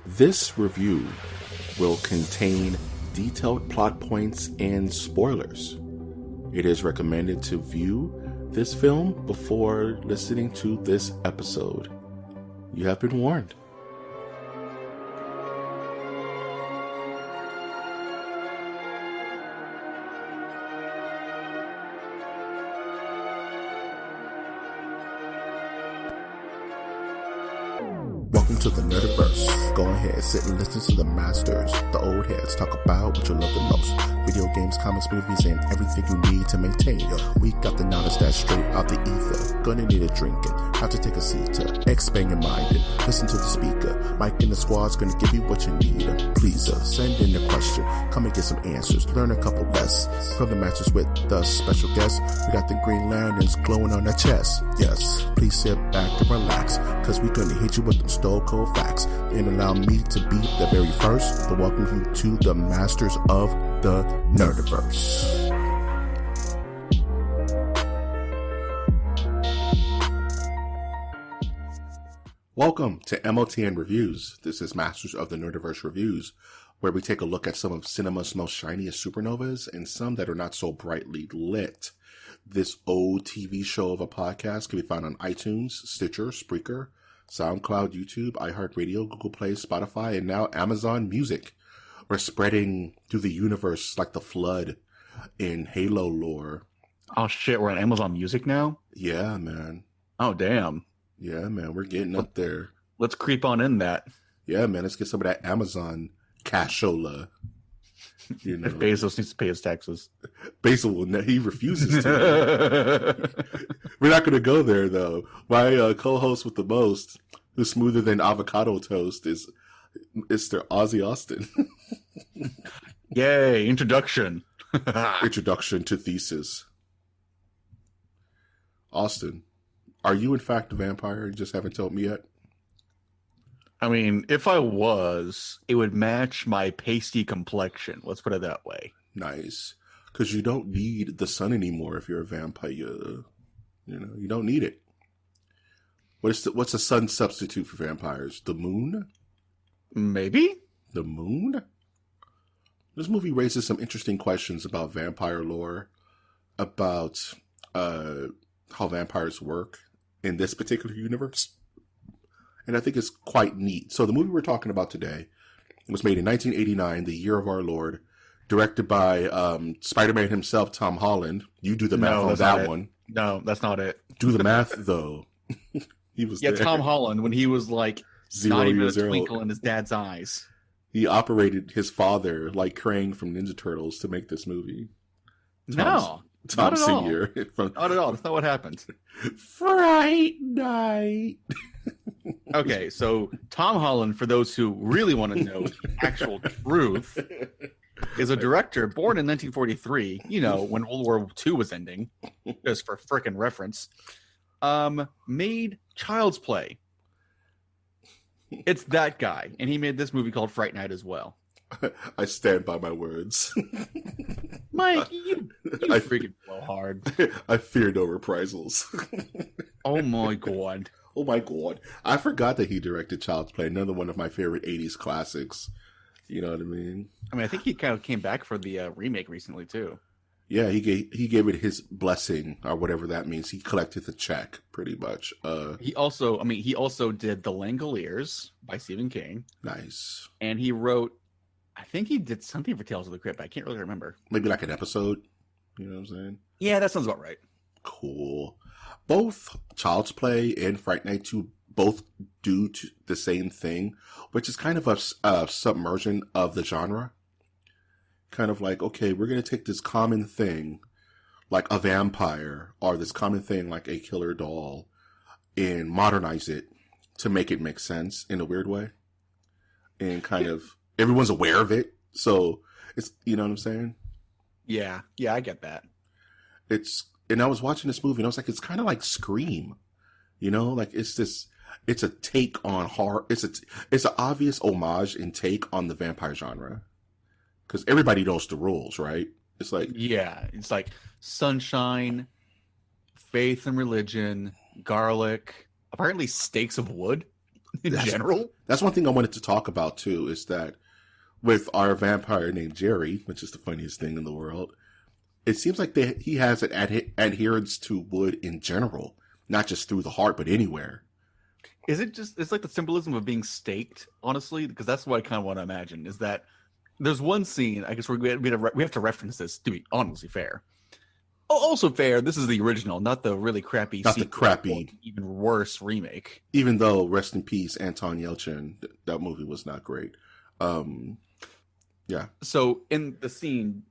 This review will contain detailed plot points and spoilers. It is recommended to view this film before listening to this episode. You have been warned. Welcome to the Nerdiverse. Go ahead, sit and listen to the masters, the old heads, talk about what you love the most. Video games, comics, movies, and everything you need to maintain your week. Got the knowledge that's straight out the ether. Gonna need a drink and have to take a seat to expand your mind and listen to the speaker. Mike and the squad's gonna give you what you need. Please send in a question, come and get some answers, learn a couple lessons from the masters with the special guests. We got the Green Lanterns glowing on their chest. Yes, please sit back and relax, cause we gonna hit you with them stone cold facts. And allow me to be the very first to welcome you to the masters of the Nerdiverse. Welcome to MOTN Reviews. This is Masters of the Nerdiverse Reviews, where we take a look at some of cinema's most shiniest supernovas and some that are not so brightly lit. This old TV show of a podcast can be found on iTunes, Stitcher, Spreaker, SoundCloud, YouTube, iHeartRadio, Google Play, Spotify, and now Amazon Music. We're spreading through the universe like the flood in Halo lore. Oh shit, we're on Amazon Music now? Yeah, man. Oh damn. Yeah, man, we're getting up there. Let's creep on in that. Yeah, man, let's get some of that Amazon cashola. You know, Bezos needs to pay his taxes. Bezos will. He refuses to. We're not going to go there, though. My co-host with the most, who's smoother than avocado toast, is Mr. Ozzy Austin. Yay! Introduction. Introduction to thesis. Austin, are you in fact a vampire? You just haven't told me yet. I mean, if I was, it would match my pasty complexion. Let's put it that way. Nice. Because you don't need the sun anymore if you're a vampire. You know, you don't need it. What's the sun substitute for vampires? The moon? Maybe? The moon? This movie raises some interesting questions about vampire lore, about how vampires work in this particular universe. And I think it's quite neat. So the movie we're talking about today was made in 1989, the year of our Lord, directed by Spider-Man himself, Tom Holland. You do the math on that one. No, that's not it. Do the math, though. He was there. Tom Holland, when he was like 0 not even a years old. twinkle in his dad's eyes. He operated his father like Krang from Ninja Turtles to make this movie. Tom Senior. Not at all. That's not what happened. Fright Night. Okay, so Tom Holland, for those who really want to know the actual truth, is a director born in 1943, you know, when World War II was ending, just for frickin' reference, made Child's Play. It's that guy, and he made this movie called Fright Night as well. I stand by my words. Mike, you freaking blow hard. I fear no reprisals. Oh my god. Oh my god. I forgot that he directed Child's Play, another one of my favorite 80s classics. You know what I mean? I think he kind of came back for the remake recently, too. Yeah, he gave it his blessing, or whatever that means. He collected the check, pretty much. He also did The Langoliers by Stephen King. Nice. And he wrote, I think he did something for Tales of the Crypt. I can't really remember. Maybe like an episode. You know what I'm saying? Yeah, that sounds about right. Cool. Both Child's Play and Fright Night 2 both do the same thing, which is kind of a submersion of the genre. Kind of like, okay, we're going to take this common thing, like a vampire, or this common thing like a killer doll, and modernize it to make it make sense in a weird way. And kind of, everyone's aware of it. So, it's, you know what I'm saying? Yeah, I get that. And I was watching this movie and I was like, it's kind of like Scream, you know, like it's a take on horror. It's an obvious homage and take on the vampire genre. Cause everybody knows the rules, right? It's like, yeah, it's like sunshine, faith and religion, garlic, apparently stakes of wood. in general. That's one thing I wanted to talk about too, is that with our vampire named Jerry, which is the funniest thing in the world, it seems like he has an adherence to wood in general, not just through the heart, but anywhere. Is it just, it's like the symbolism of being staked, honestly? Because that's what I kind of want to imagine, is that there's one scene, I guess we have to reference this to be honestly fair. Also fair, this is the original, not the really crappy, even worse remake. Even though, rest in peace, Anton Yelchin, that movie was not great. Yeah. So in the scene,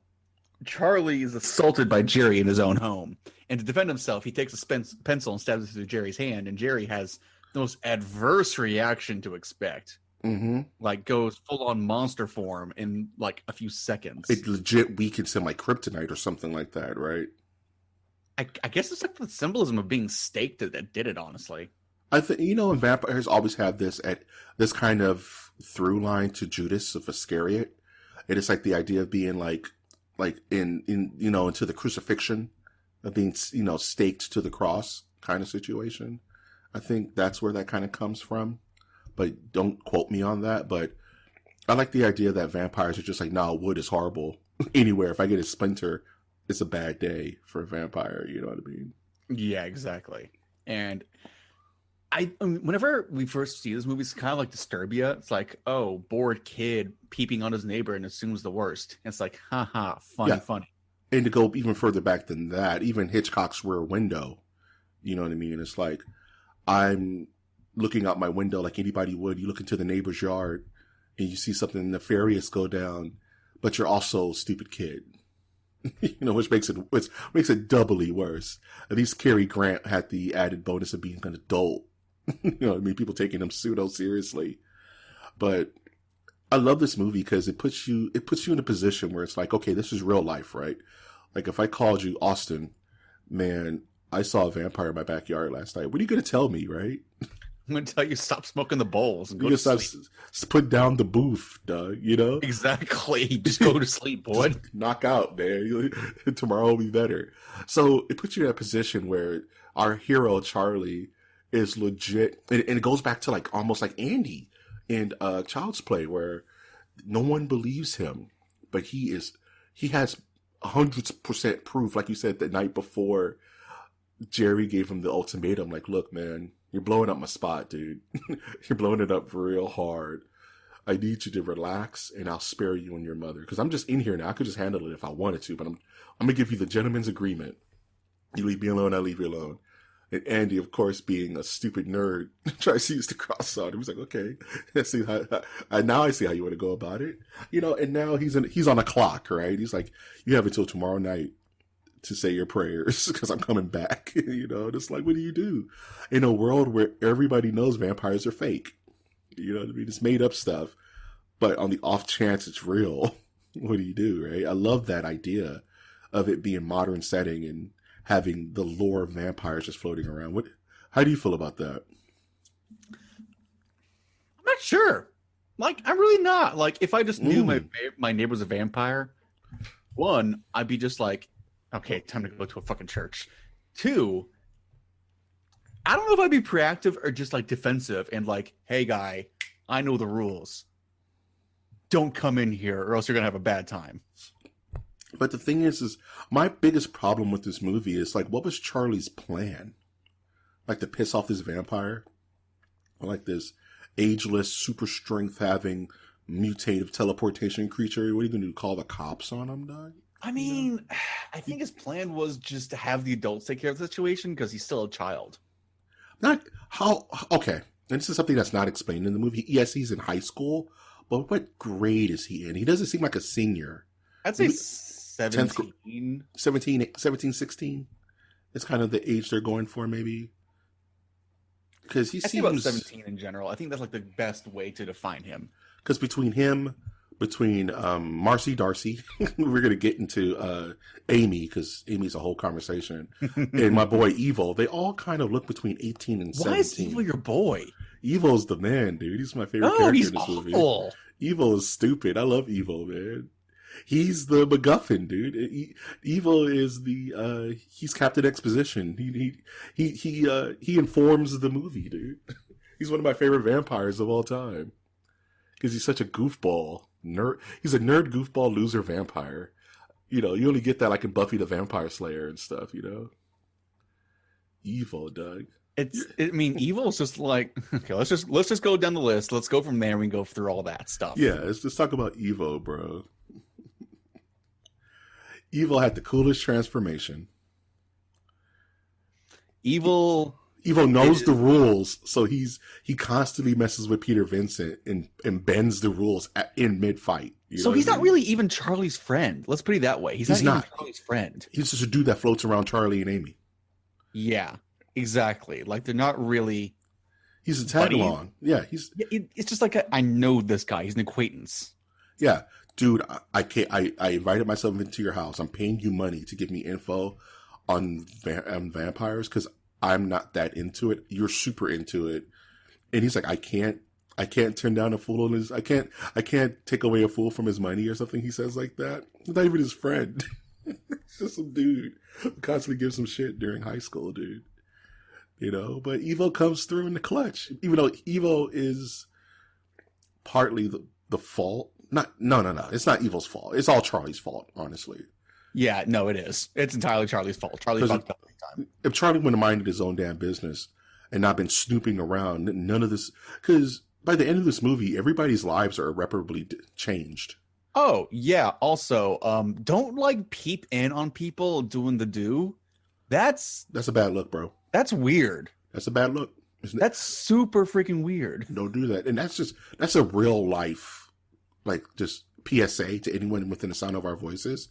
Charlie is assaulted by Jerry in his own home, and to defend himself, he takes a pencil and stabs it through Jerry's hand, and Jerry has the most adverse reaction to expect. Mm-hmm. Like, goes full on monster form in like a few seconds. It legit weakens him like kryptonite or something like that, right? I guess it's like the symbolism of being staked that did it, honestly. I think, and vampires always have this kind of through line to Judas of Iscariot. It is like the idea of being like in into the crucifixion, of being staked to the cross kind of situation. I think that's where that kind of comes from, but don't quote me on that. But I like the idea that vampires are just like, no, wood is horrible. Anywhere, if I get a splinter, it's a bad day for a vampire. You know what I mean? Yeah, exactly. And whenever we first see this movie, it's kind of like Disturbia. It's like, oh, bored kid peeping on his neighbor and assumes the worst. And it's like, haha, funny. And to go even further back than that, even Hitchcock's Rear Window, you know what I mean? It's like, I'm looking out my window like anybody would. You look into the neighbor's yard and you see something nefarious go down, but you're also a stupid kid. Which makes it doubly worse. At least Cary Grant had the added bonus of being an adult. People taking him pseudo seriously. But I love this movie because it puts you in a position where it's like, okay, this is real life, right? Like if I called you, Austin, man, I saw a vampire in my backyard last night. What are you going to tell me, right? I'm going to tell you stop smoking the bowls and go to sleep. Put down the booth, dog, Exactly. Just go to sleep, boy. Knock out, man. Tomorrow will be better. So it puts you in a position where our hero, Charlie, is legit. And it goes back to like almost like Andy in Child's Play, where no one believes him, but he has 100% proof, like you said, the night before Jerry gave him the ultimatum, like, look, man, you're blowing up my spot, dude. You're blowing it up real hard. I need you to relax, and I'll spare you and your mother. Because I'm just in here now. I could just handle it if I wanted to, but I'm going to give you the gentleman's agreement. You leave me alone, I leave you alone. And Andy, of course, being a stupid nerd, tries to use the cross on him. He's like, okay, now I see how you want to go about it. And now he's on a clock, right? He's like, you have until tomorrow night to say your prayers because I'm coming back. It's like, what do you do in a world where everybody knows vampires are fake? You know what I mean? It's made up stuff, but on the off chance it's real, what do you do, right? I love that idea of it being modern setting and having the lore of vampires just floating around. How do you feel about that? I'm not sure. Like, I'm really not. Like, if I just knew my neighbor's a vampire, one, I'd be just like, okay, time to go to a fucking church. Two, I don't know if I'd be proactive or just like defensive and like, hey guy, I know the rules. Don't come in here or else you're going to have a bad time. But the thing is my biggest problem with this movie is like, what was Charlie's plan? Like to piss off this vampire? Or like this ageless, super strength having mutative teleportation creature? What are you going to do? Call the cops on him, dog? I mean, I think his plan was just to have the adults take care of the situation because he's still a child. Okay. And this is something that's not explained in the movie. Yes, he's in high school, but what grade is he in? He doesn't seem like a senior. I'd say 17. 17, 16. It's kind of the age they're going for, maybe. Because he seems about 17 in general. I think that's like the best way to define him. Because between Marcy Darcy, we're going to get into Amy, because Amy's a whole conversation, and my boy Evil, they all kind of look between 18 and 17. Why is Evil your boy? Evil's the man, dude. He's my favorite character he's in this movie. Awful. Evil is stupid. I love Evil, man. He's the MacGuffin, dude. Evil is he's Captain Exposition. He informs the movie, dude. He's one of my favorite vampires of all time. Because he's such a goofball. Nerd. He's a nerd, goofball, loser vampire. You know, you only get that like in Buffy the Vampire Slayer and stuff, you know? Evil, Doug. Evil is just like, okay, let's just go down the list. Let's go from there and we go through all that stuff. Yeah, let's just talk about Evo, bro. Evil had the coolest transformation. Evil knows the rules, so he constantly messes with Peter Vincent and bends the rules in mid-fight. So he's not really even Charlie's friend. Let's put it that way. He's not even Charlie's friend. He's just a dude that floats around Charlie and Amy. Yeah, exactly. Like they're not really. He's a tag along. Yeah, it's just like I know this guy. He's an acquaintance. Yeah, dude. I invited myself into your house. I'm paying you money to give me info on vampires because I'm not that into it. You're super into it, and he's like, I can't turn down a fool on his. I can't take away a fool from his money or something. He says like that. He's not even his friend. It's just some dude who constantly gives him shit during high school, dude. You know, but Evo comes through in the clutch. Even though Evo is partly the fault. No. It's not Evo's fault. It's all Charlie's fault, honestly. Yeah, no, it is. It's entirely Charlie's fault. Charlie fucked up every time. If Charlie would have minded his own damn business and not been snooping around, none of this. Because by the end of this movie, everybody's lives are irreparably changed. Oh, yeah. Also, don't like peep in on people doing the do. That's a bad look, bro. That's weird. That's a bad look. That's super freaking weird. Don't do that. And that's a real life, like just PSA to anyone within the sound of our voices.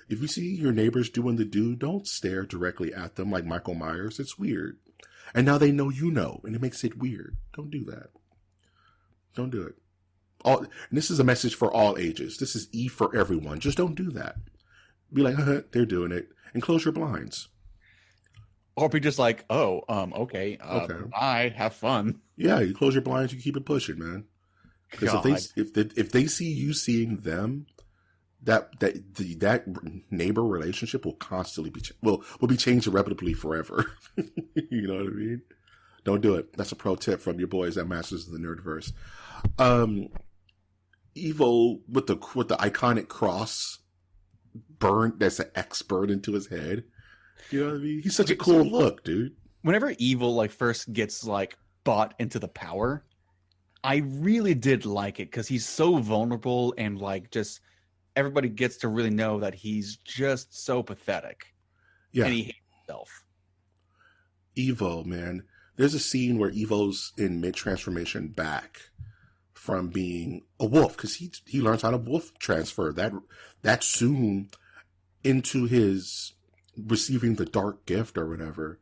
If you see your neighbors doing the do, don't stare directly at them like Michael Myers. It's weird. And now they know you know, and it makes it weird. Don't do that. Don't do it. And this is a message for all ages. This is E for everyone. Just don't do that. Be like, they're doing it. And close your blinds. Or be just like, okay. Bye, have fun. Yeah, you close your blinds, you keep it pushing, man. Because if they see you seeing them, that neighbor relationship will constantly will be changed irreparably forever. You know what I mean? Don't do it. That's a pro tip from your boys at Masters of the Nerdverse. Evo with the iconic cross burned. That's an X burned into his head. You know what I mean? He's such a cool look, dude. Whenever Evil like first gets like bought into the power, I really did like it because he's so vulnerable and like just everybody gets to really know that he's just so pathetic. Yeah, and he hates himself. Evo, man. There's a scene where Evo's in mid-transformation back from being a wolf because he learns how to wolf transfer that soon into his receiving the dark gift or whatever.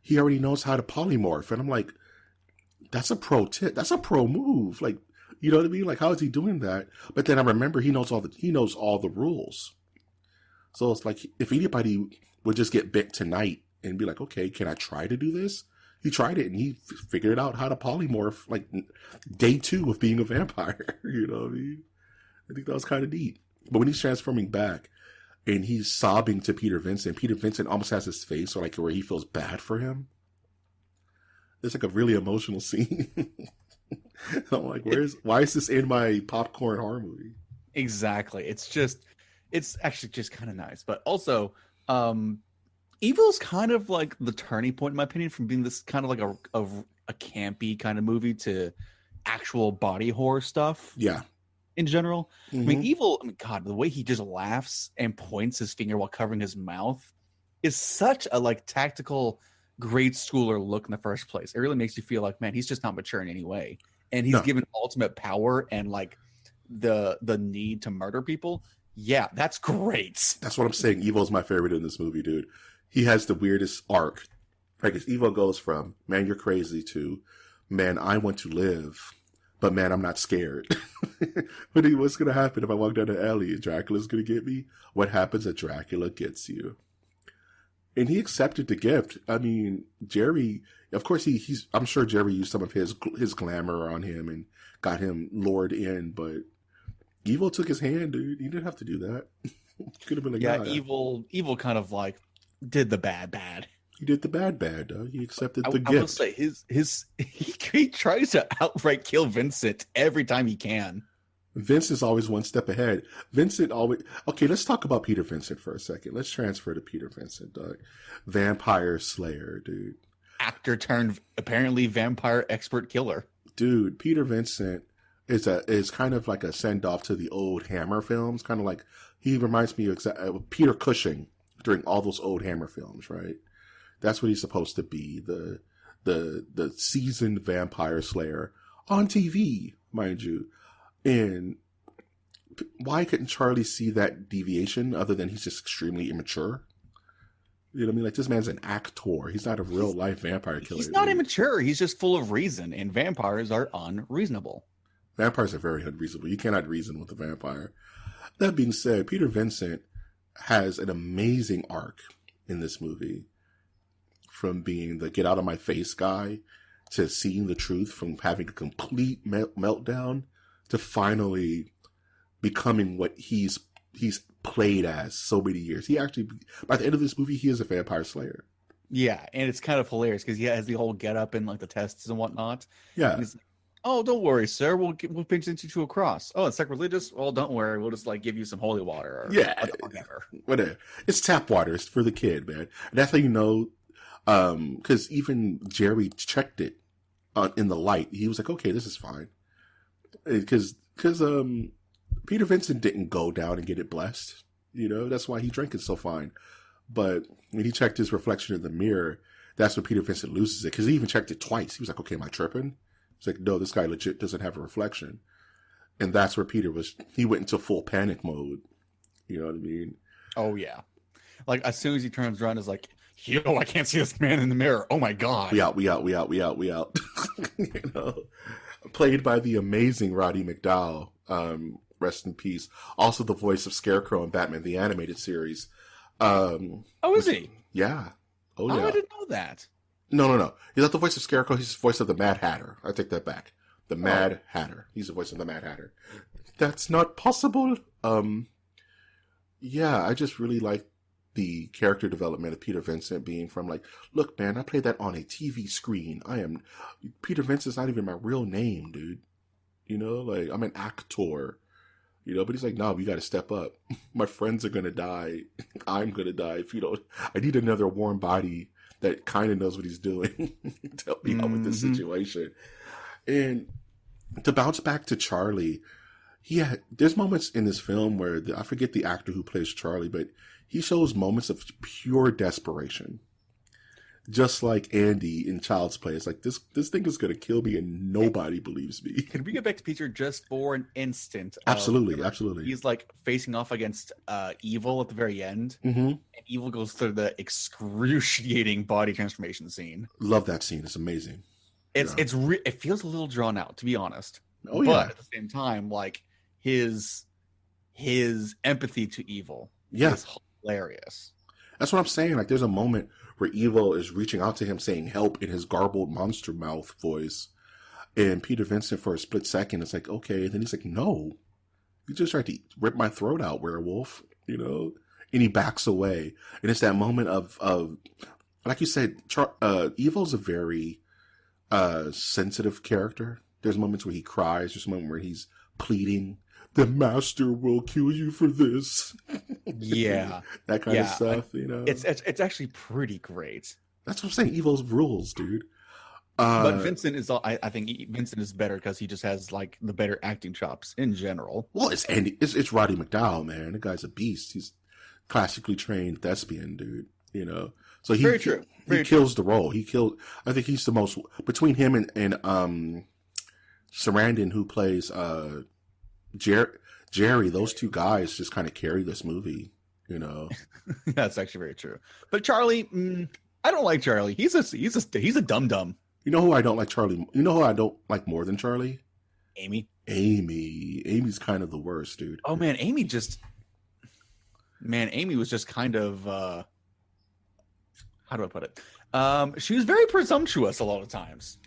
He already knows how to polymorph, and I'm like, that's a pro tip. That's a pro move. Like, you know what I mean? Like, how is he doing that? But then I remember he knows all the rules. So it's like if anybody would just get bit tonight and be like, okay, can I try to do this? He tried it and he figured out how to polymorph like day 2 of being a vampire. You know what I mean? I think that was kind of neat. But when he's transforming back and he's sobbing to Peter Vincent almost has his face or like where he feels bad for him. It's like a really emotional scene. I'm like, why is this in my popcorn horror movie? Exactly. It's actually just kind of nice. But also, Evil's kind of like the turning point, in my opinion, from being this kind of like a campy kind of movie to actual body horror stuff. Yeah. In general. Mm-hmm. I mean, Evil, God, the way he just laughs and points his finger while covering his mouth is such a like tactical grade schooler look in the first place. It really makes you feel like, man, he's just not mature in any way. And he's given ultimate power and like the need to murder people. Yeah, that's great. That's what I'm saying. Evo's my favorite in this movie, dude. He has the weirdest arc. Like, Evo goes from, man, you're crazy, to, man, I want to live, but man, I'm not scared. What's going to happen if I walk down the alley and Dracula's going to get me? What happens if Dracula gets you? And he accepted the gift. I mean, Jerry, of course, I'm sure Jerry used some of his glamour on him and got him lured in, but Evo took his hand, dude. He didn't have to do that. Could have been a guy. Yeah, Evil kind of like did the bad. He did the bad. He accepted the I will gift. say he tries to outright kill Vincent every time he can. Vince is always one step ahead. Vincent always... Okay, let's talk about Peter Vincent for a second. Let's transfer to Peter Vincent, dog. Vampire Slayer, dude. Actor turned apparently vampire expert killer. Dude, Peter Vincent is kind of like a send-off to the old Hammer films. Kind of like... He reminds me of Peter Cushing during all those old Hammer films, right? That's what he's supposed to be. The seasoned vampire slayer on TV, mind you. And why couldn't Charlie see that deviation other than he's just extremely immature? You know what I mean? Like, this man's an actor. He's not a real life vampire killer. He's not immature. He's just full of reason, and vampires are unreasonable. Vampires are very unreasonable. You cannot reason with a vampire. That being said, Peter Vincent has an amazing arc in this movie. From being the get out of my face guy to seeing the truth, from having a complete meltdown to finally becoming what he's played as so many years. He actually, by the end of this movie, he is a vampire slayer. Yeah, and it's kind of hilarious because he has the whole get up and like the tests and whatnot. Yeah. And he's like, oh, don't worry, sir. We'll pinch into to a cross. Oh, it's sacrilegious? Well, don't worry. We'll just like give you some holy water. Or yeah. Whatever. It's tap water. It's for the kid, man. And that's how you know, because even Jerry checked it in the light. He was like, okay, this is fine. Because Peter Vincent didn't go down and get it blessed. You know, that's why he drank it so fine. But when he checked his reflection in the mirror, that's when Peter Vincent loses it. Because he even checked it twice. He was like, okay, am I tripping? It's like, no, this guy legit doesn't have a reflection. And that's where he went into full panic mode. You know what I mean? Oh, yeah. Like, as soon as he turns around, it's like, yo, I can't see this man in the mirror. Oh, my God. We out. You know? Played by the amazing Roddy McDowall. Rest in peace. Also the voice of Scarecrow in Batman the Animated Series. Is he? Yeah. Oh, yeah. I didn't know that. No. He's not the voice of Scarecrow. He's the voice of the Mad Hatter. I take that back. The Mad Hatter. He's the voice of the Mad Hatter. That's not possible. Yeah, I just really like the character development of Peter Vincent being from like, look, man, I played that on a TV screen. Peter Vincent's not even my real name, dude. You know, like, I'm an actor. You know, but he's like, no, we got to step up. My friends are going to die. I'm going to die if you don't. I need another warm body that kind of knows what he's doing to help me out with this situation. And to bounce back to Charlie, there's moments in this film where I forget the actor who plays Charlie, but he shows moments of pure desperation. Just like Andy in Child's Play. It's like, this thing is going to kill me and nobody believes me. Can we get back to Peter just for an instant? Absolutely. He's like facing off against Evil at the very end. Mm-hmm. And Evil goes through the excruciating body transformation scene. Love that scene. It's amazing. It feels a little drawn out, to be honest. Oh, yeah. But at the same time, like, his empathy to Evil is hilarious. That's what I'm saying. Like, there's a moment where Evil is reaching out to him saying help in his garbled monster mouth voice. And Peter Vincent, for a split second, is like, okay. And then he's like, no. You just tried to rip my throat out, werewolf. You know? And he backs away. And it's that moment of like you said, Evil's a very sensitive character. There's moments where he cries. There's a moment where he's pleading. The master will kill you for this. Yeah. That kind of stuff, you know? It's actually pretty great. That's what I'm saying. Evil's rules, dude. But Vincent is, I think Vincent is better because he just has like the better acting chops in general. Well, it's Roddy McDowall, man. The guy's a beast. He's classically trained thespian, dude. You know? So he kills the role. I think he's the most, between him and Sarandon, who plays, Jerry, those two guys just kind of carry this movie, you know. That's actually very true. But Charlie, I don't like Charlie. He's a dum-dum. You know who I don't like, Charlie? You know who I don't like more than Charlie? Amy. Amy's kind of the worst, dude. Oh man, Amy was just kind of how do I put it? She was very presumptuous a lot of times.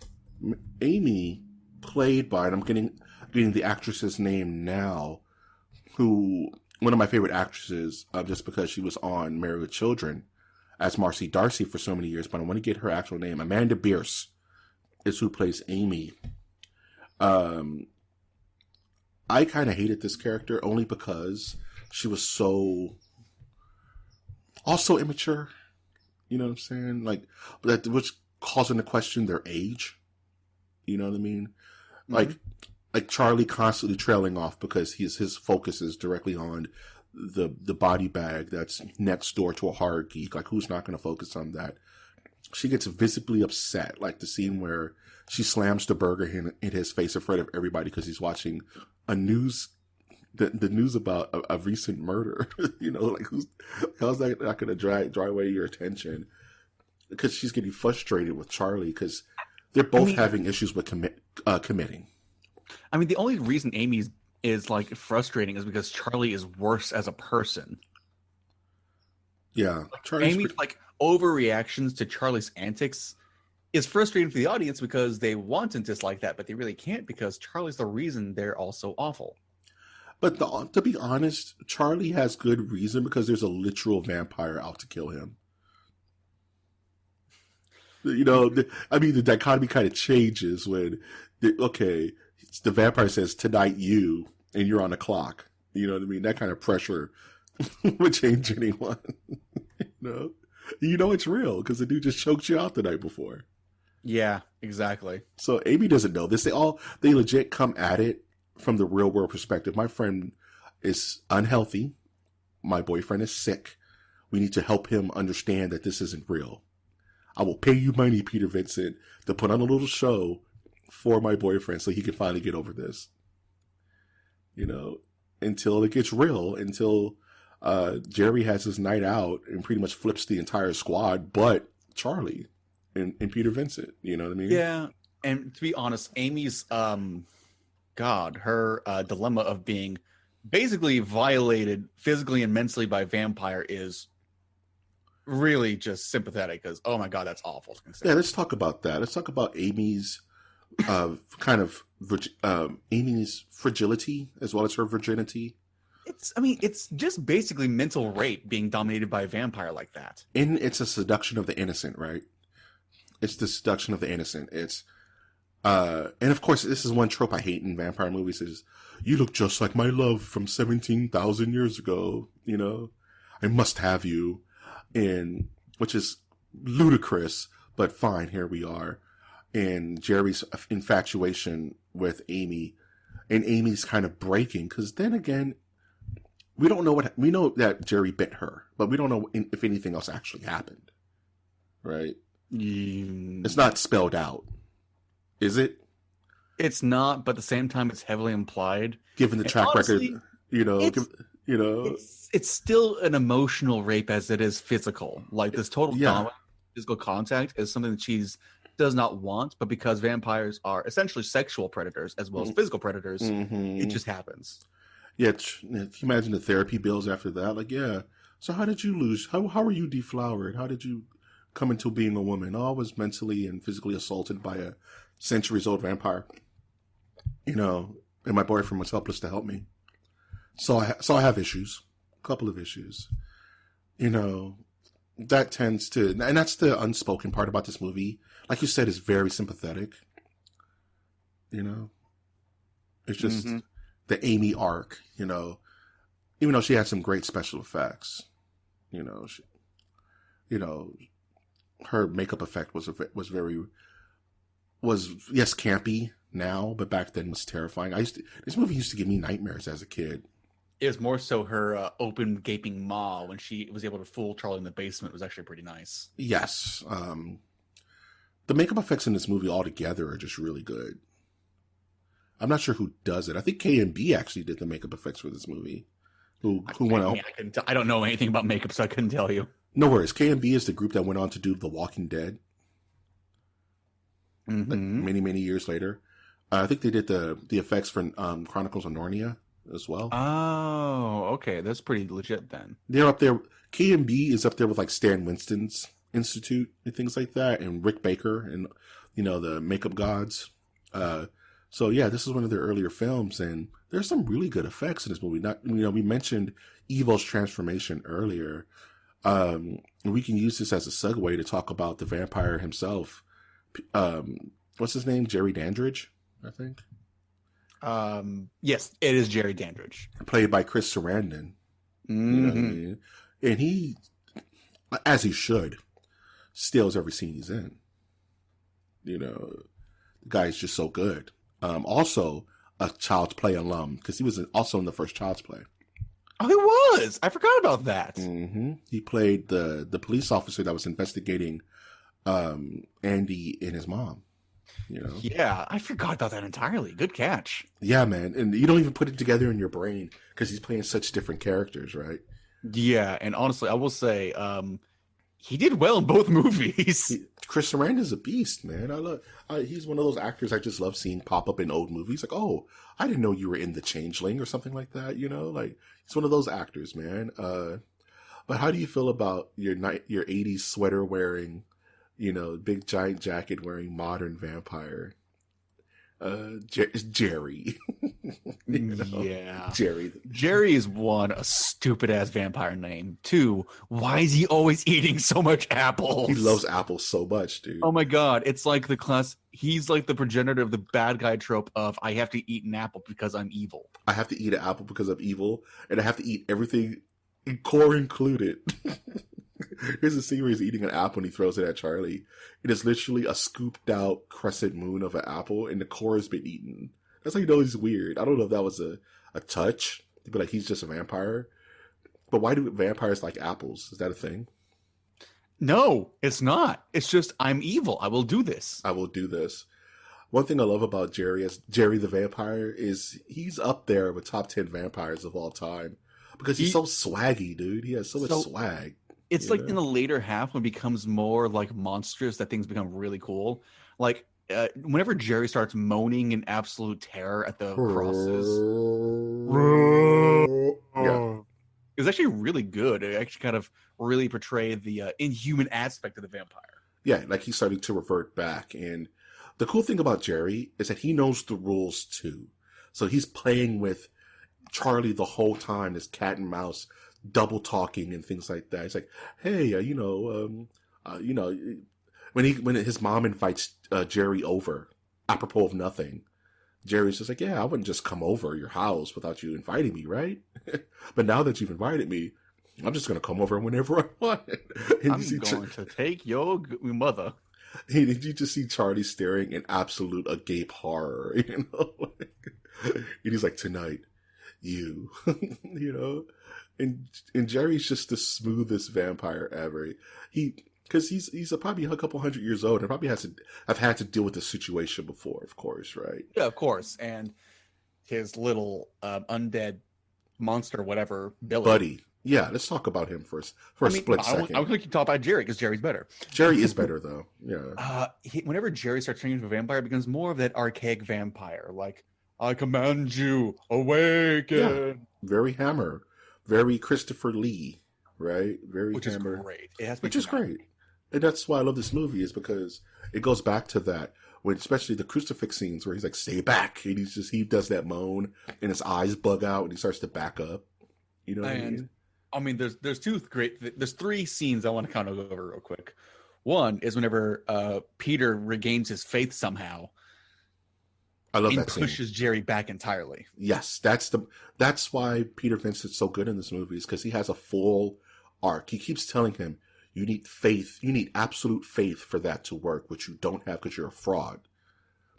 Amy, played by, and I'm getting the actress's name now, who, one of my favorite actresses, just because she was on Married with Children as Marcy Darcy for so many years, but I want to get her actual name. Amanda Bierce is who plays Amy. I kind of hated this character only because she was so also immature. You know what I'm saying? Like, that was causing to question their age. You know what I mean? Mm-hmm. Like Charlie constantly trailing off because his focus is directly on the body bag that's next door to a horror geek. Like, who's not going to focus on that? She gets visibly upset, like the scene where she slams the burger in his face in front of everybody because he's watching the news about a recent murder. You know, like, how's that not going to draw away your attention? Because she's getting frustrated with Charlie because they're both having issues with committing. I mean, the only reason Amy is like frustrating is because Charlie is worse as a person. Yeah, Amy's like overreactions to Charlie's antics is frustrating for the audience because they want to dislike that, but they really can't because Charlie's the reason they're all so awful. But to be honest, Charlie has good reason because there's a literal vampire out to kill him. You know, the dichotomy kind of changes when, the vampire says, "Tonight you," and you're on the clock. You know what I mean? That kind of pressure would change anyone. You know it's real because the dude just choked you out the night before. Yeah, exactly. So Amy doesn't know this. They legit come at it from the real world perspective. My friend is unhealthy. My boyfriend is sick. We need to help him understand that this isn't real. I will pay you money, Peter Vincent, to put on a little show for my boyfriend so he can finally get over this. You know, until it gets real, until Jerry has his night out and pretty much flips the entire squad, but Charlie and Peter Vincent. You know what I mean? Yeah. And to be honest, Amy's, her dilemma of being basically violated physically and mentally by a vampire is really just sympathetic because, oh my God, that's awful. Yeah, let's talk about that. Let's talk about Amy's Amy's fragility as well as her virginity. It's just basically mental rape being dominated by a vampire like that. And it's a seduction of the innocent, right? It's the seduction of the innocent. It's, and of course, this is one trope I hate in vampire movies is, you look just like my love from 17,000 years ago, you know? I must have you. And, which is ludicrous, but fine, here we are. And Jerry's infatuation with Amy, and Amy's kind of breaking, because then again, we know that Jerry bit her, but we don't know if anything else actually happened. Right? It's not spelled out. Is it? It's not, but at the same time, it's heavily implied. Given the track record, it's still an emotional rape as it is physical. Like this total physical contact is something that she's does not want, but because vampires are essentially sexual predators as well as physical predators, it just happens. Yeah, can you imagine the therapy bills after that? Like, yeah. So how did you lose? How were you deflowered? How did you come into being a woman? Oh, I was mentally and physically assaulted by a centuries-old vampire. You know, and my boyfriend was helpless to help me. So I have issues, a couple of issues. You know, that tends to, and that's the unspoken part about this movie. Like you said, it's very sympathetic. You know, it's just the Amy arc. You know, even though she had some great special effects, her makeup effect was yes campy now, but back then was terrifying. This movie used to give me nightmares as a kid. It was more so her open gaping maw when she was able to fool Charlie in the basement was actually pretty nice. Yes. The makeup effects in this movie altogether are just really good. I'm not sure who does it. I think K&B actually did the makeup effects for this movie. Who went out? I don't know anything about makeup, so I couldn't tell you. No worries. K&B is the group that went on to do The Walking Dead. Like many, many years later. I think they did the effects for Chronicles of Narnia as well. Oh, okay. That's pretty legit then. They're up there. K&B is up there with like Stan Winston's Institute and things like that, and Rick Baker and, the makeup gods. So yeah, this is one of their earlier films, and there's some really good effects in this movie. We mentioned Evo's transformation earlier. We can use this as a segue to talk about the vampire himself. What's his name? Jerry Dandridge, I think. Yes, it is Jerry Dandridge, played by Chris Sarandon. Mm-hmm. You know what I mean? And he, as he should, steals every scene he's in. You know, the guy's just so good. Also, a Child's Play alum, because he was also in the first Child's Play. Oh, he was. I forgot about that. Mm-hmm. He played the police officer that was investigating Andy and his mom. You know? Yeah, I forgot about that entirely. Good catch. Yeah, man. And you don't even put it together in your brain because he's playing such different characters, right? Yeah, and honestly, I will say, he did well in both movies. Chris Sarandon's a beast, man. He's one of those actors I just love seeing pop up in old movies. Like, oh, I didn't know you were in The Changeling or something like that. You know, like he's one of those actors, man. But how do you feel about your 80s sweater wearing, you know, big giant jacket wearing modern vampire? Jerry. You know? Yeah. Jerry is one, a stupid ass vampire name. Two, why is he always eating so much apples? He loves apples so much, dude. Oh my god, it's like he's like the progenitor of the bad guy trope of I have to eat an apple because I'm evil. I have to eat an apple because I'm evil, and I have to eat everything, core included. Here's a scene where he's eating an apple and he throws it at Charlie. It is literally a scooped out crescent moon of an apple and the core has been eaten. That's how you know he's weird. I don't know if that was a touch, but like he's just a vampire. But why do vampires like apples? Is that a thing? No, it's not. It's just I'm evil. I will do this. I will do this. One thing I love about Jerry as Jerry the vampire is he's up there with top 10 vampires of all time because he's so swaggy, dude. He has so much swag. It's like in the later half when it becomes more like monstrous that things become really cool. Like whenever Jerry starts moaning in absolute terror at the crosses. Yeah. It was actually really good. It actually kind of really portrayed the inhuman aspect of the vampire. Yeah, like he's starting to revert back. And the cool thing about Jerry is that he knows the rules too. So he's playing with Charlie the whole time, this cat and mouse, double talking and things like that. It's like, hey, when his mom invites Jerry over, apropos of nothing, Jerry's just like, yeah, I wouldn't just come over your house without you inviting me, right? But now that you've invited me, I'm just going to come over whenever I want. I'm going to take your mother. Did you just see Charlie staring in absolute agape horror, you know? And he's like, tonight, you know? And Jerry's just the smoothest vampire ever. Because he's probably a couple 100 years old and probably have had to deal with this situation before, of course, right? Yeah, of course. And his little undead monster, whatever, Billy. Buddy. Yeah, let's talk about him first for a split second. I'm going to talk about Jerry because Jerry's better. Jerry is better, though. Yeah. Whenever Jerry starts turning into a vampire, it becomes more of that archaic vampire. Like, I command you, awaken. Yeah. Very Hammer. Very Christopher Lee, right? Which Hammer. Is great. Which is great. And that's why I love this movie, is because it goes back to that, when especially the crucifix scenes where he's like, stay back. And he does that moan and his eyes bug out and he starts to back up. You know what I mean? I mean, there's three scenes I want to kind of go over real quick. One is whenever Peter regains his faith somehow. I love and that scene. Pushes Jerry back entirely. Yes, that's why Peter Vincent's so good in this movie, is because he has a full arc. He keeps telling him, you need faith, you need absolute faith for that to work, which you don't have because you're a fraud.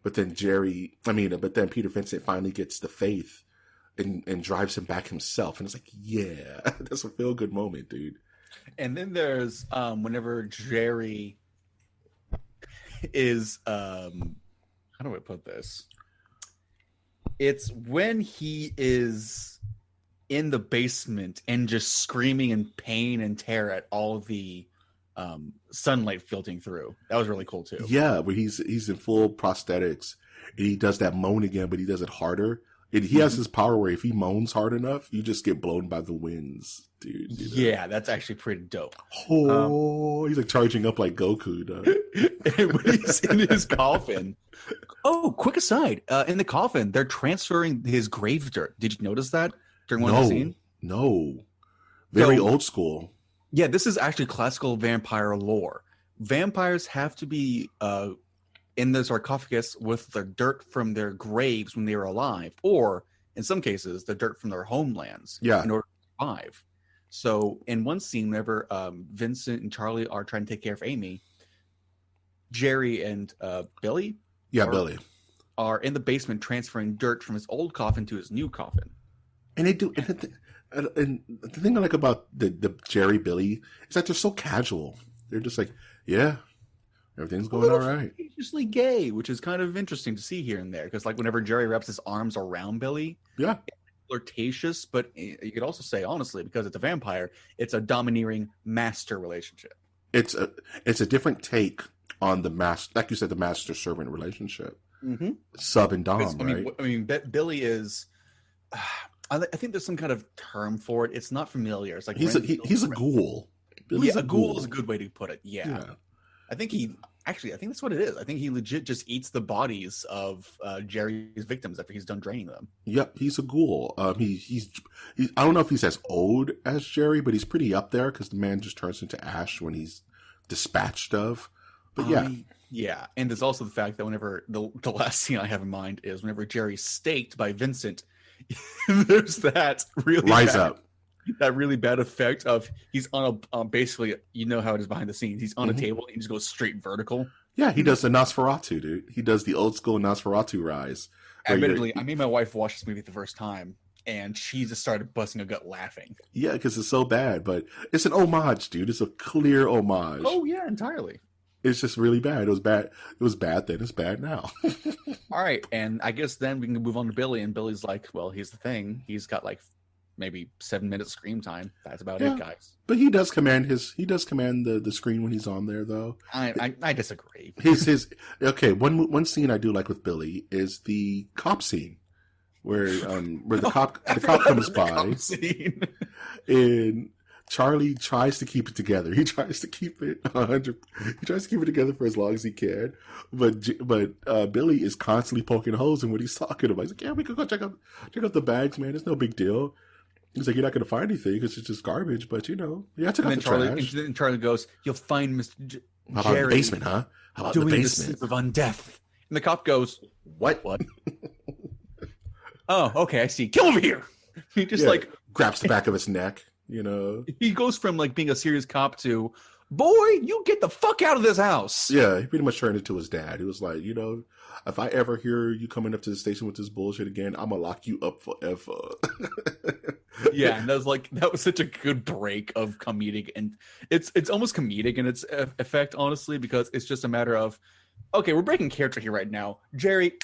But then Peter Vincent finally gets the faith and drives him back himself, and it's like, yeah, that's a feel good moment, dude. And then there's whenever Jerry is how do I put this? It's when he is in the basement and just screaming in pain and terror at all the sunlight filtering through. That was really cool too. Yeah, where he's in full prosthetics and he does that moan again, but he does it harder. And he has this power where if he moans hard enough, you just get blown by the winds, dude. You know? Yeah, that's actually pretty dope. Oh, he's like charging up like Goku, and when he's in his coffin. Oh, quick aside. In the coffin, they're transferring his grave dirt. Did you notice that during one of the scenes? No. Very old school. Yeah, this is actually classical vampire lore. Vampires have to be in the sarcophagus with the dirt from their graves when they were alive, or in some cases, the dirt from their homelands Yeah. in order to survive. So, in one scene, whenever Vincent and Charlie are trying to take care of Amy, Jerry and Billy, Yeah, Billy, are in the basement transferring dirt from his old coffin to his new coffin. and they do. And the thing I like about the Jerry Billy is that they're so casual. They're just like, yeah, everything's going all right. Dangerously gay, which is kind of interesting to see here and there, because like whenever Jerry wraps his arms around Billy, Yeah, it's flirtatious, but you could also say honestly, because it's a vampire, it's a domineering master relationship. it's a different take on the master, like you said, the master servant relationship, sub and dom, right? I mean, Billy is. I think there's some kind of term for it. It's not familiar. It's like he's a ghoul. Billy's a ghoul is a good way to put it. Yeah. I think that's what it is. I think he legit just eats the bodies of Jerry's victims after he's done draining them. Yep, he's a ghoul. He's I don't know if he's as old as Jerry, but he's pretty up there because the man just turns into ash when he's dispatched of. But yeah. Yeah, and there's also the fact that whenever the last scene I have in mind is whenever Jerry's staked by Vincent, there's that really that really bad effect of he's on a basically, you know how it is behind the scenes. He's on a table and he just goes straight vertical. Yeah, he does the Nosferatu, dude. He does the old school Nosferatu rise. Admittedly, I made my wife watch this movie the first time, and she just started busting a gut laughing. Yeah, because it's so bad, but it's an homage, dude. It's a clear homage. Oh yeah, entirely. It's just really bad. It was bad. It was bad then. It's bad now. All right, and I guess then we can move on to Billy, and Billy's like, well, here's the thing. He's got like maybe 7 minutes screen time. That's about it, guys. But he does command the screen when he's on there, though. I disagree. One scene I do like with Billy is the cop scene where the cop comes by and Charlie tries to keep it together. He tries to keep it 100. He tries to keep it together for as long as he can. But Billy is constantly poking holes in what he's talking about. He's like, "Yeah, we could go check out the bags, man. It's no big deal." He's like, "You're not going to find anything because it's just garbage." But I took out the trash. And Charlie goes, "You'll find Mr. How about Jerry the basement, huh? How about doing the basement of undeath?" And the cop goes, "What? Oh, okay, I see. Kill over here." He just grabs the back of his neck. He goes from like being a serious cop to, boy, you get the fuck out of this house. Yeah, he pretty much turned it to his dad. He was like, if I ever hear you coming up to the station with this bullshit again, I'm gonna lock you up forever. Yeah, and that was such a good break of comedic, and it's almost comedic in its effect, honestly, because it's just a matter of, okay, we're breaking character here right now. Jerry,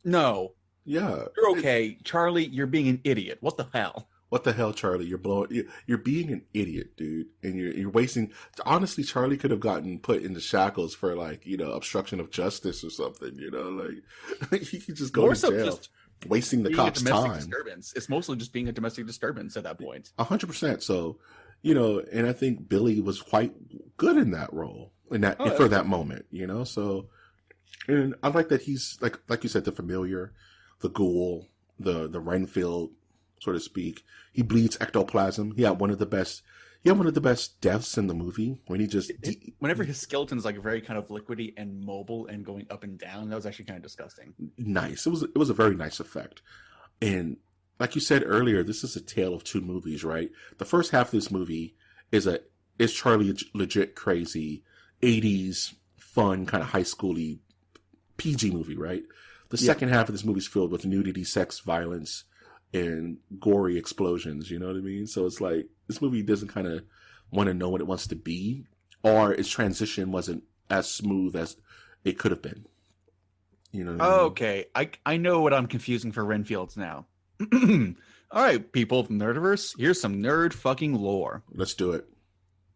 no. Yeah. You're okay. Charlie, you're being an idiot. What the hell? What the hell, Charlie? You're being an idiot, dude, and you're wasting. Honestly, Charlie could have gotten put into shackles for obstruction of justice or something. He could just go to jail, wasting the cops' time. Disturbance. It's mostly just being a domestic disturbance at that point. 100%. So, and I think Billy was quite good in that role for that moment. So, and I like that he's like you said, the familiar, the ghoul, the Renfield, so to speak. He bleeds ectoplasm. He had one of the best deaths in the movie when he just whenever his skeleton is like very kind of liquidy and mobile and going up and down. That was actually kind of disgusting. Nice. It was a very nice effect. And like you said earlier, this is a tale of two movies, right? The first half of this movie is Charlie legit crazy 80s fun kind of high schooly PG movie, right? The second half of this movie is filled with nudity, sex, violence, and gory explosions. You know what I mean? So it's like this movie doesn't kind of want to know what it wants to be, or its transition wasn't as smooth as it could have been. You know? Okay, I know what I'm confusing for Renfields now. All right, people from Nerdiverse, here's some nerd fucking lore. Let's do it.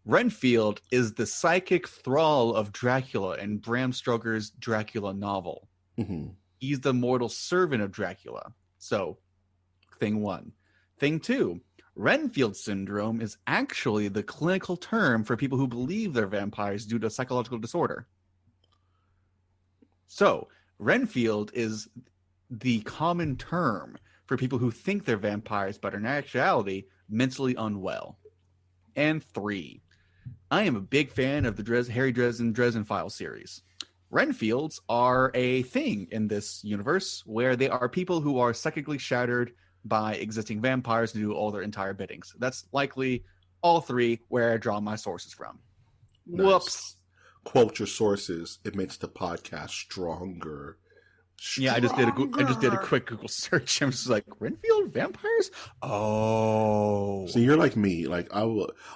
Renfield is the psychic thrall of Dracula in Bram Stoker's Dracula novel. Mm-hmm. He's the mortal servant of Dracula. So, thing one. Thing two, Renfield syndrome is actually the clinical term for people who believe they're vampires due to psychological disorder. So, Renfield is the common term for people who think they're vampires but are in actuality mentally unwell. And 3. I am a big fan of the Harry Dresden Files series. Renfields are a thing in this universe where they are people who are psychically shattered by existing vampires to do all their entire biddings. That's likely all 3 where I draw my sources from. Nice. Whoops. Quote your sources. It makes the podcast stronger. Yeah, I just did a quick Google search. I was like, Renfield vampires? Oh. So you're like me. Like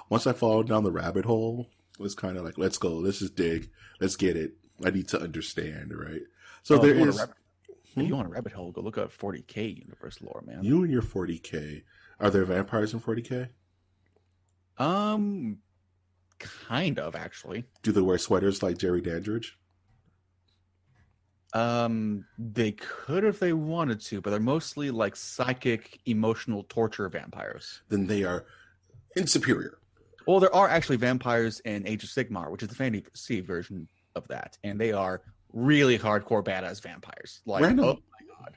once I fall down the rabbit hole, it's kind of like, let's go. Let's just dig. Let's get it. I need to understand, right? So there is. If you want a rabbit hole, go look up 40K universe lore, man. You and your 40K. Are there vampires in 40K? Kind of, actually. Do they wear sweaters like Jerry Dandridge? They could if they wanted to, but they're mostly like psychic, emotional torture vampires. Then they are insuperior. Well, there are actually vampires in Age of Sigmar, which is the fantasy version of that, and they are really hardcore badass vampires. Like, oh my god!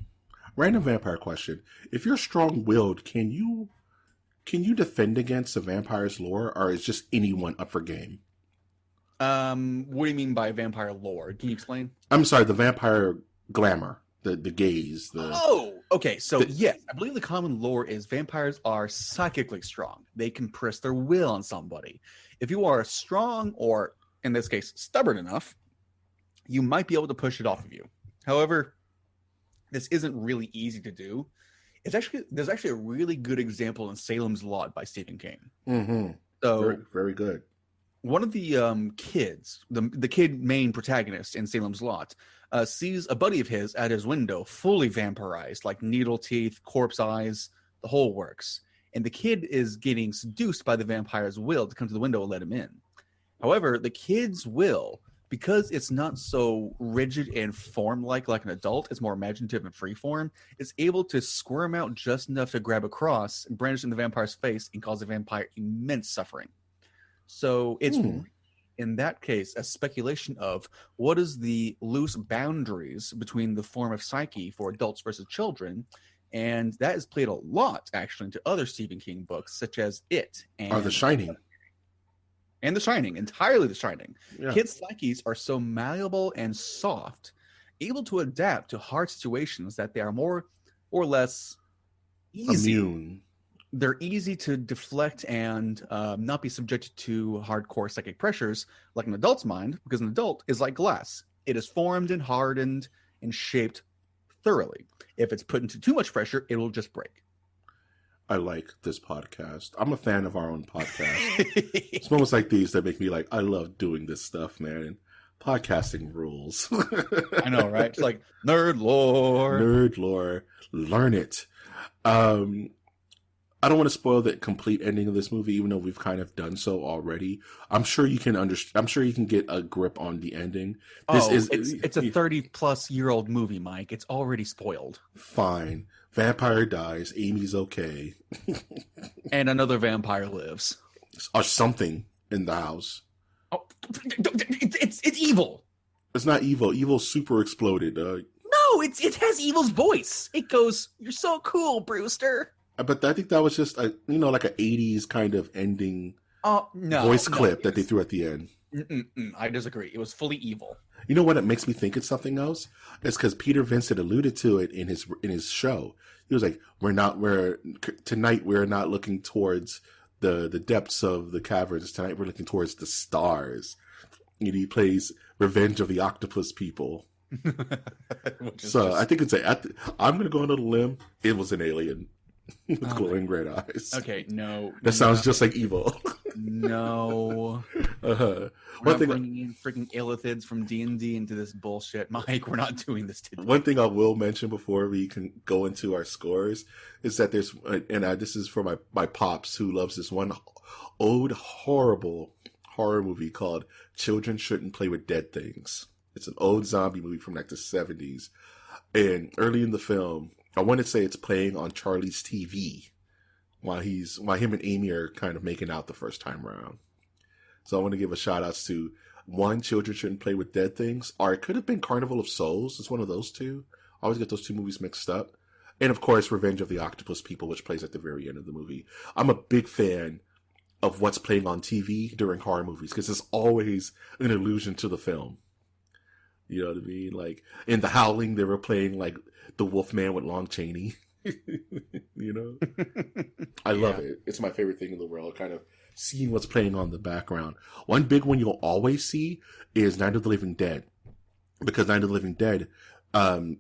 Random vampire question: if you're strong-willed, can you defend against a vampire's lore, or is just anyone up for game? What do you mean by vampire lore? Can you explain? I'm sorry, the vampire glamour, the gaze. Oh, okay. So yes, I believe the common lore is vampires are psychically strong. They can press their will on somebody. If you are strong, or in this case, stubborn enough, you might be able to push it off of you. However, this isn't really easy to do. There's actually a really good example in Salem's Lot by Stephen King. Mm-hmm. So very, very good. One of the kids, the kid main protagonist in Salem's Lot, sees a buddy of his at his window, fully vampirized, like needle teeth, corpse eyes, the whole works. And the kid is getting seduced by the vampire's will to come to the window and let him in. However, the kid's will, because it's not so rigid and form-like an adult, it's more imaginative and freeform, is able to squirm out just enough to grab a cross and brandish in the vampire's face and cause the vampire immense suffering. So it's, in that case, a speculation of what is the loose boundaries between the form of psyche for adults versus children. And that is played a lot, actually, into other Stephen King books, such as It. Or The Shining. And The Shining, entirely The Shining. Yeah. Kids' psyches are so malleable and soft, able to adapt to hard situations that they are more or less easy. Immune. They're easy to deflect and not be subjected to hardcore psychic pressures like an adult's mind, because an adult is like glass. It is formed and hardened and shaped thoroughly. If it's put into too much pressure, it will just break. I like this podcast. I'm a fan of our own podcast. It's moments like these that make me like, I love doing this stuff, man. And podcasting rules. I know, right? It's like nerd lore. Nerd lore. Learn it. I don't want to spoil the complete ending of this movie, even though we've kind of done so already. I'm sure you can I'm sure you can get a grip on the ending. It's a 30-plus-year-old movie, Mike. It's already spoiled. Fine. Vampire dies. Amy's okay. And another vampire lives. Or something in the house. Oh, it's evil. It's not evil. Evil super exploded. No, it has evil's voice. It goes, "You're so cool, Brewster." But I think that was just like an 80s kind of ending voice clip that they threw at the end. I disagree. It was fully evil. You know what? It makes me think it's something else. It's because Peter Vincent alluded to it in his show. He was like, tonight we're not looking towards the depths of the caverns. Tonight we're looking towards the stars. And he plays Revenge of the Octopus People. So I think I'm going to go on a limb. It was an alien. With glowing red eyes. Okay, no. That sounds just like evil. No. Uh-huh. We're not bringing in freaking illithids from D&D into this bullshit. Mike, we're not doing this today. One thing I will mention before we can go into our scores is that there's, and this is for my pops who loves this one old horrible horror movie called Children Shouldn't Play with Dead Things. It's an old zombie movie from like the 70s. And early in the film, I want to say it's playing on Charlie's TV while him and Amy are kind of making out the first time around. So I want to give a shout outs to one, Children Shouldn't Play with Dead Things, or it could have been Carnival of Souls. It's one of those two. I always get those two movies mixed up. And of course, Revenge of the Octopus People, which plays at the very end of the movie. I'm a big fan of what's playing on TV during horror movies, because it's always an allusion to the film. You know what I mean? Like in The Howling, they were playing like the Wolfman with Lon Chaney. You know, I love it. It's my favorite thing in the world. Kind of seeing what's playing on the background. One big one you'll always see is Night of the Living Dead, because Night of the Living Dead,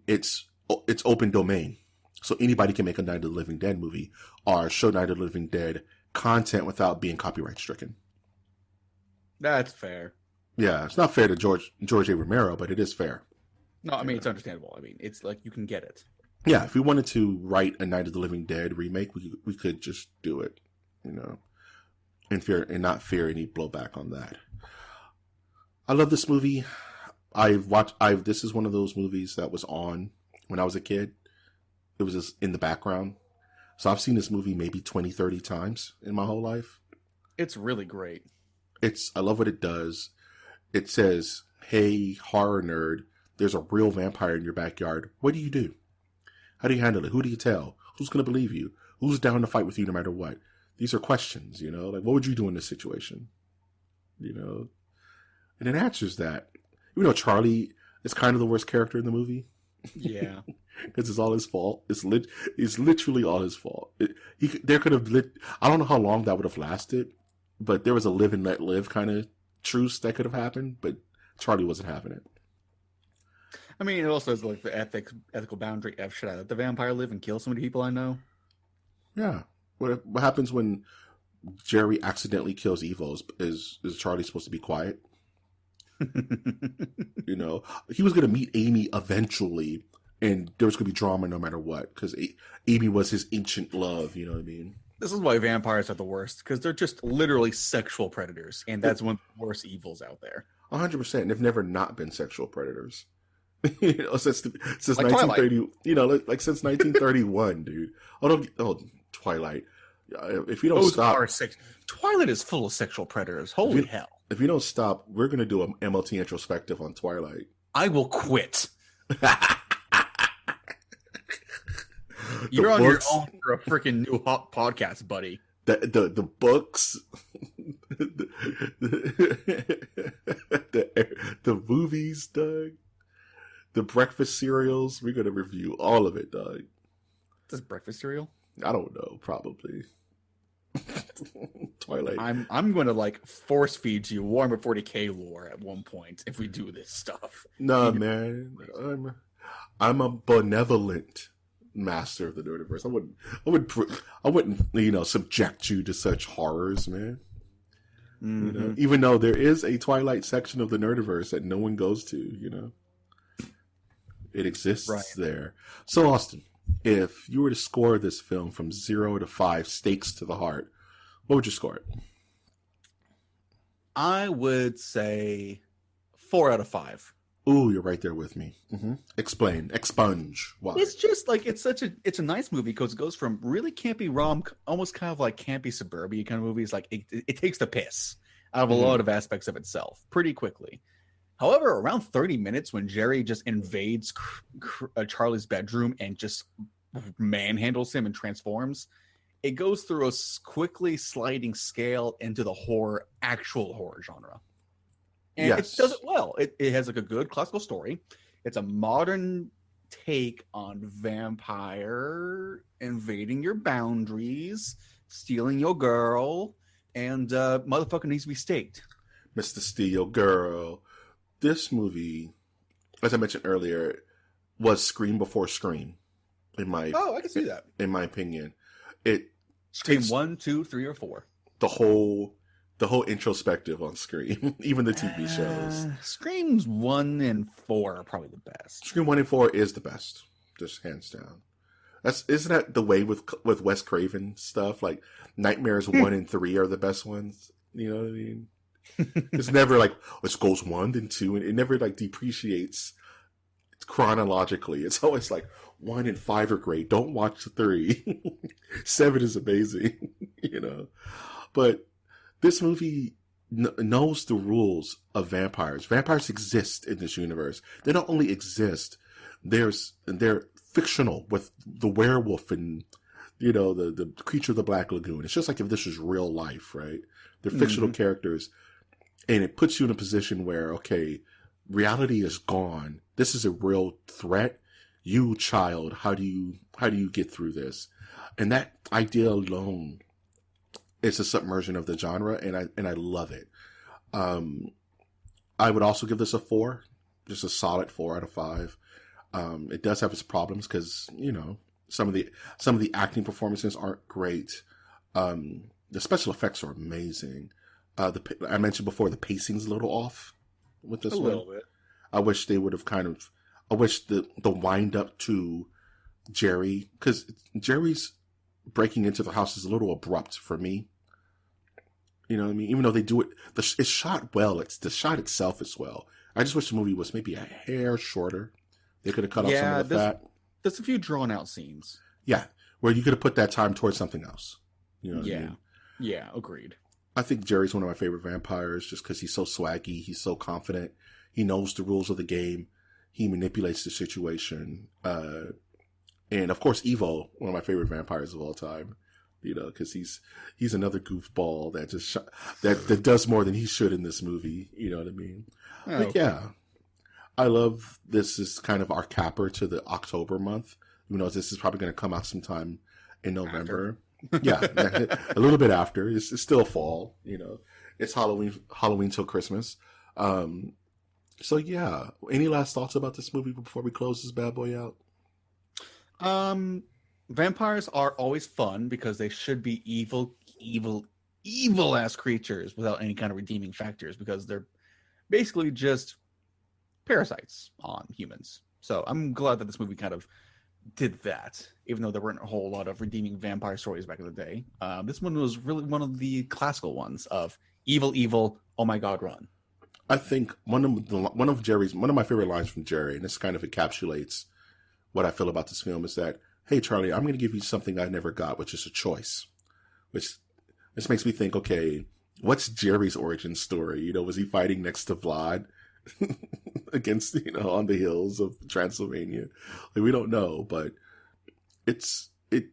it's open domain, so anybody can make a Night of the Living Dead movie or show Night of the Living Dead content without being copyright stricken. That's fair. Yeah, it's not fair to George A. Romero, but it is fair. No, I mean, it's understandable. I mean, it's like you can get it. Yeah, if we wanted to write a Night of the Living Dead remake, we could just do it, you know, and not fear any blowback on that. I love this movie. This is one of those movies that was on when I was a kid. It was just in the background. So I've seen this movie maybe 20, 30 times in my whole life. It's really great. I love what it does. It says, hey, horror nerd, there's a real vampire in your backyard. What do you do? How do you handle it? Who do you tell? Who's going to believe you? Who's down to fight with you no matter what? These are questions, you know? Like, what would you do in this situation? You know? And it answers that. Even though Charlie is kind of the worst character in the movie. Yeah. Because it's all his fault. It's literally all his fault. There could have I don't know how long that would have lasted, but there was a live and let live kind of truce that could have happened, but Charlie wasn't having it. I mean, it also is like the ethical boundary. Should I let the vampire live and kill so many people I know? Yeah. What happens when Jerry accidentally kills Evo? Is Charlie supposed to be quiet? You know, he was going to meet Amy eventually, and there was going to be drama no matter what, because Amy was his ancient love. You know what I mean? This is why vampires are the worst, because they're just literally sexual predators, and that's one of the worst evils out there. 100%. And they've never not been sexual predators. You know, since like 1930, Twilight. You know, like since 1931, dude. Twilight. If you don't stop, Twilight is full of sexual predators. Holy hell! If you don't stop, we're gonna do an MOT introspective on Twilight. I will quit. You're on your own for a freaking new hot podcast, buddy. The books, the movies, Doug. The breakfast cereals, we're gonna review all of it, dog. This breakfast cereal? I don't know, probably. Twilight. I'm gonna like force feed you Warhammer 40K lore at one point if we do this stuff. Nah, man, I'm a benevolent master of the Nerdiverse. I wouldn't, subject you to such horrors, man. Mm-hmm. You know, even though there is a Twilight section of the Nerdiverse that no one goes to, you know. It exists there. So, Austin, if you were to score this film from 0 to 5 stakes to the heart, what would you score it? I would say 4 out of 5. Ooh, you're right there with me. Mm-hmm. Expunge. Why? It's just like it's a nice movie because it goes from really campy almost kind of like campy suburbia kind of movies. Like it takes the piss out of a lot of aspects of itself pretty quickly. However, around 30 minutes when Jerry just invades Charlie's bedroom and just manhandles him and transforms, it goes through a quickly sliding scale into the actual horror genre. And it does it well. It has like a good classical story. It's a modern take on vampire invading your boundaries, stealing your girl, and motherfucker needs to be staked. Mr. Steal Girl. This movie, as I mentioned earlier, was Scream before Scream. I can see that. In my opinion, Scream 1, 2, 3, or 4. The whole introspective on Scream, even the TV shows. Screams 1 and 4 are probably the best. Scream 1 and 4 is the best, just hands down. Isn't that the way with Wes Craven stuff? Like Nightmares 1 and 3 are the best ones. You know what I mean? It's never like it goes 1 then 2, and it never like depreciates chronologically. It's always like 1 and 5 are great. Don't watch 3. 7 is amazing, you know. But this movie knows the rules of vampires. Vampires exist in this universe. They don't only exist; they're fictional with the werewolf and you know, the creature of the Black Lagoon. It's just like if this was real life, right? They're fictional characters, and it puts you in a position where, okay, reality is gone. This is a real threat. You, child, how do you get through this? And that idea alone is a submersion of the genre, and I love it. I would also give this a 4, just a solid 4 out of 5. It does have its problems because, you know, some of the acting performances aren't great. The special effects are amazing. I mentioned before the pacing's a little off with this one. A little bit. I wish they would have I wish the wind up to Jerry, because Jerry's breaking into the house is a little abrupt for me. You know what I mean? Even though they do it, it's shot well. It's the shot itself as well. I just wish the movie was maybe a hair shorter. They could have cut off some of the fat. There's a few drawn out scenes. Yeah, where you could have put that time towards something else. You know what I mean? Yeah, agreed. I think Jerry's one of my favorite vampires just because he's so swaggy. He's so confident. He knows the rules of the game. He manipulates the situation. And of course, Evo, one of my favorite vampires of all time. You know, because he's another goofball that just that does more than he should in this movie. You know what I mean? Oh, but yeah, I love this is kind of our capper to the October month. You know, this is probably going to come out sometime in November. Yeah, a little bit after. It's still fall. You know, it's Halloween till Christmas. So yeah, any last thoughts about this movie before we close this bad boy out? Vampires are always fun because they should be evil ass creatures without any kind of redeeming factors, because they're basically just parasites on humans. So I'm glad that this movie kind of did that, even though there weren't a whole lot of redeeming vampire stories back in the day. This one was really one of the classical ones of evil, oh my god, run. I think one of my favorite lines from Jerry, and this kind of encapsulates what I feel about this film, is that, hey, Charlie, I'm going to give you something I never got, which is a choice. This makes me think, okay, what's Jerry's origin story? You know, was he fighting next to Vlad against, you know, on the hills of Transylvania? Like, we don't know, but it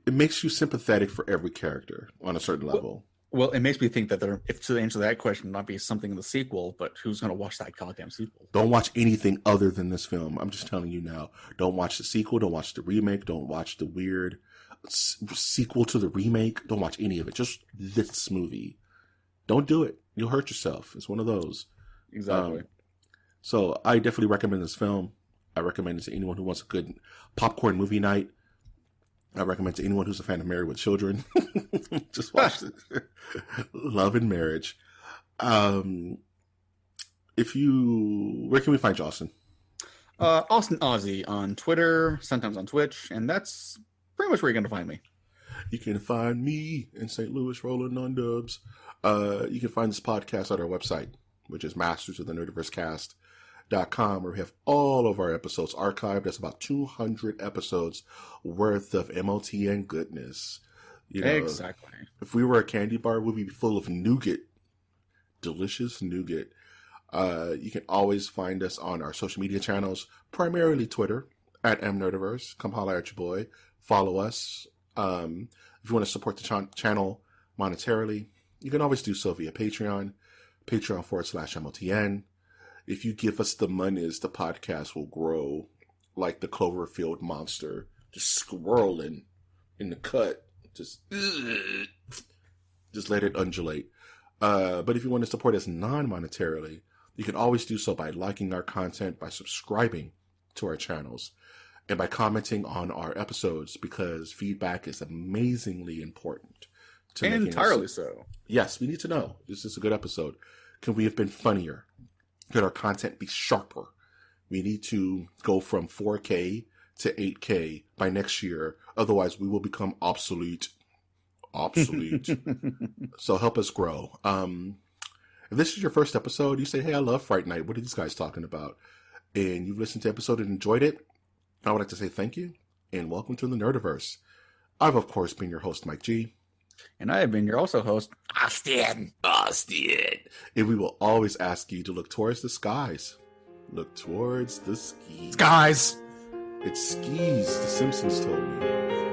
makes you sympathetic for every character on a certain level. Well, it makes me think that if to answer that question, not be something in the sequel, but who's going to watch that goddamn sequel? Don't watch anything other than this film. I'm just telling you now. Don't watch the sequel. Don't watch the remake. Don't watch the weird sequel to the remake. Don't watch any of it. Just this movie. Don't do it. You'll hurt yourself. It's one of those. Exactly. So I definitely recommend this film. I recommend it to anyone who wants a good popcorn movie night. I recommend to anyone who's a fan of Married with Children. Just watch it. Love and Marriage. Where can we find you, Austin? Austin Ozzy on Twitter, sometimes on Twitch, and that's pretty much where you're going to find me. You can find me in St. Louis rolling on dubs. You can find this podcast at our website, which is mastersofthenerdiversecast.com, where we have all of our episodes archived. That's about 200 episodes worth of MOTN goodness. You know, exactly. If we were a candy bar, we'd be full of nougat. Delicious nougat. You can always find us on our social media channels, primarily Twitter, at mnerdiverse. Come holler at your boy. Follow us. If you want to support the channel monetarily, you can always do so via Patreon, patreon.com/MOTN. If you give us the monies, the podcast will grow like the Cloverfield monster, just swirling in the cut. Just let it undulate. But if you want to support us non-monetarily, you can always do so by liking our content, by subscribing to our channels, and by commenting on our episodes, because feedback is amazingly important. Entirely so. Yes, we need to know. Is this a good episode? Can we have been funnier? Could our content be sharper? We need to go from 4K to 8K by next year. Otherwise, we will become obsolete. So help us grow. If this is your first episode, you say, hey, I love Fright Night. What are these guys talking about? And you've listened to the episode and enjoyed it, I would like to say thank you and welcome to the Nerdiverse. I've, of course, been your host, Mike G. And I have been your also host, Austin. And we will always ask you to look towards the skies. Look towards the skis. Skies! It's skis, the Simpsons told me.